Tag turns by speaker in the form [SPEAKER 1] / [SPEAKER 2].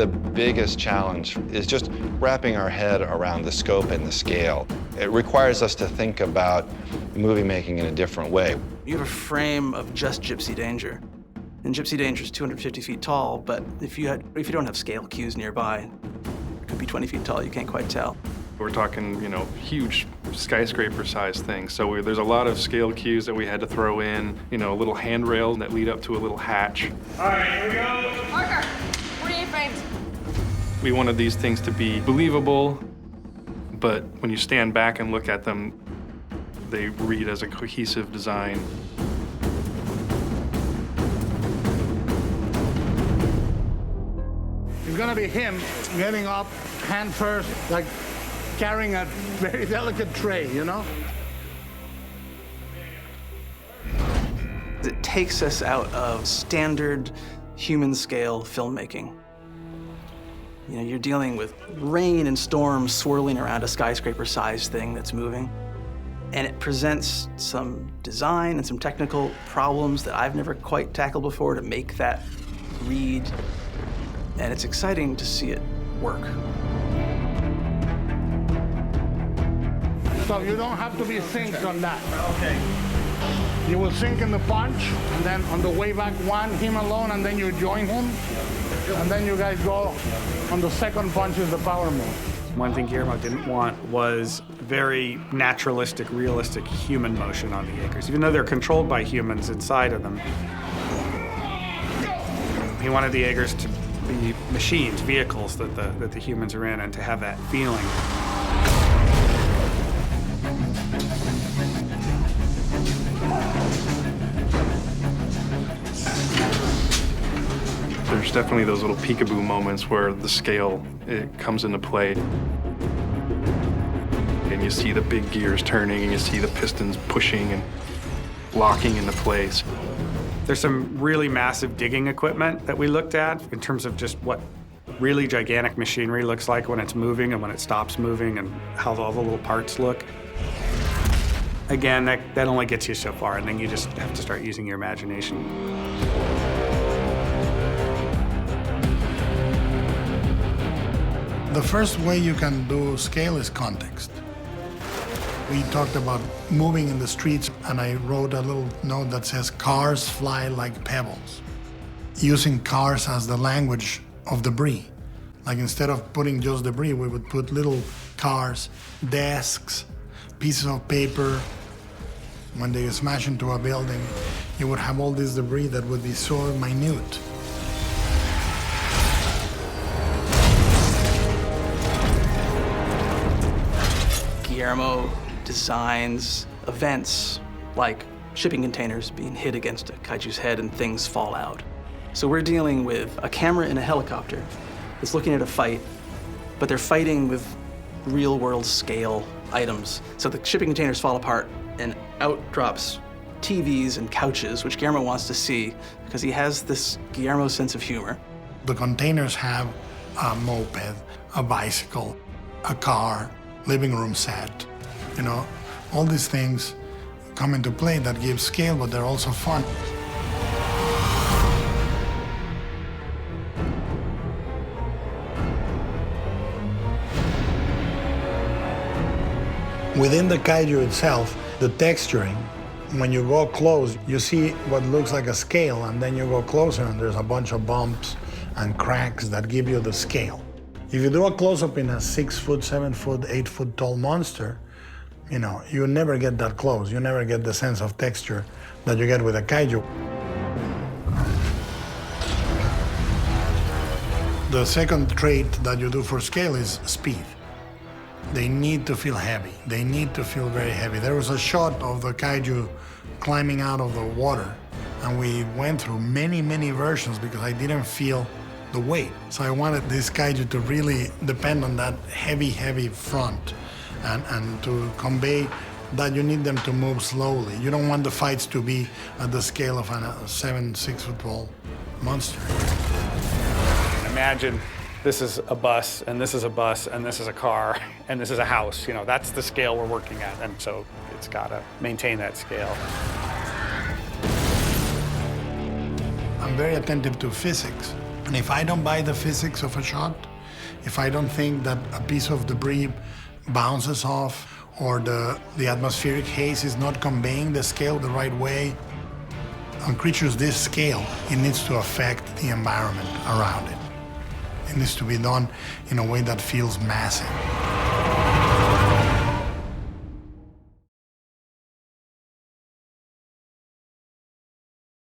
[SPEAKER 1] the biggest challenge is just wrapping our head around the scope and the scale. It requires us to think about movie making in a different way.
[SPEAKER 2] You have a frame of just Gypsy Danger. And Gypsy Danger is 250 feet tall, but if you don't have scale cues nearby, it could be 20 feet tall, you can't quite tell.
[SPEAKER 3] We're talking, huge skyscraper-sized things. So there's a lot of scale cues that we had to throw in, little handrails that lead up to a little hatch.
[SPEAKER 4] All right, here we go.
[SPEAKER 5] Marker, 48 frames.
[SPEAKER 3] We wanted these things to be believable, but when you stand back and look at them, they read as a cohesive design.
[SPEAKER 4] It's gonna be him getting up, hand first, like carrying a very delicate tray,
[SPEAKER 2] It takes us out of standard human-scale filmmaking. You're dealing with rain and storms swirling around a skyscraper-sized thing that's moving. And it presents some design and some technical problems that I've never quite tackled before to make that read. And it's exciting to see it work.
[SPEAKER 4] So you don't have to be synced on that. Okay. You will sync in the punch, and then on the way back one, him alone, and then you join him. And then you guys go on the second punch is the power move.
[SPEAKER 6] One thing Guillermo didn't want was very naturalistic, realistic human motion on the Jaegers, even though they're controlled by humans inside of them. He wanted the Jaegers to be machines, vehicles that the humans are in, and to have that feeling.
[SPEAKER 3] There's definitely those little peekaboo moments where the scale, it comes into play. And you see the big gears turning, and you see the pistons pushing and locking into place.
[SPEAKER 6] There's some really massive digging equipment that we looked at in terms of just what really gigantic machinery looks like when it's moving and when it stops moving, and how all the little parts look. Again, that only gets you so far, and then you just have to start using your imagination.
[SPEAKER 4] The first way you can do scale is context. We talked about moving in the streets, and I wrote a little note that says, "Cars fly like pebbles." Using cars as the language of debris. Like instead of putting just debris, we would put little cars, desks, pieces of paper. When they smash into a building, you would have all this debris that would be so minute.
[SPEAKER 2] Guillermo designs events like shipping containers being hit against a kaiju's head and things fall out. So we're dealing with a camera in a helicopter that's looking at a fight, but they're fighting with real-world scale items. So the shipping containers fall apart, and out drops TVs and couches, which Guillermo wants to see because he has this Guillermo sense of humor.
[SPEAKER 4] The containers have a moped, a bicycle, a car, living room set. All these things come into play that give scale, but they're also fun. Within the kaiju itself, the texturing, when you go close, you see what looks like a scale, and then you go closer and there's a bunch of bumps and cracks that give you the scale. If you do a close-up in a 6 foot, 7 foot, 8 foot tall monster, you never get that close. You never get the sense of texture that you get with a kaiju. The second trait that you do for scale is speed. They need to feel heavy. They need to feel very heavy. There was a shot of the kaiju climbing out of the water, and we went through many, many versions because I didn't feel the weight. So I wanted this kaiju to really depend on that heavy, heavy front, and to convey that you need them to move slowly. You don't want the fights to be at the scale of a 6 foot tall monster.
[SPEAKER 6] Imagine this is a bus, and this is a bus, and this is a car, and this is a house. That's the scale we're working at, and so it's got to maintain that scale.
[SPEAKER 4] I'm very attentive to physics. And if I don't buy the physics of a shot, if I don't think that a piece of debris bounces off or the atmospheric haze is not conveying the scale the right way, on creatures this scale, it needs to affect the environment around it. It needs to be done in a way that feels massive.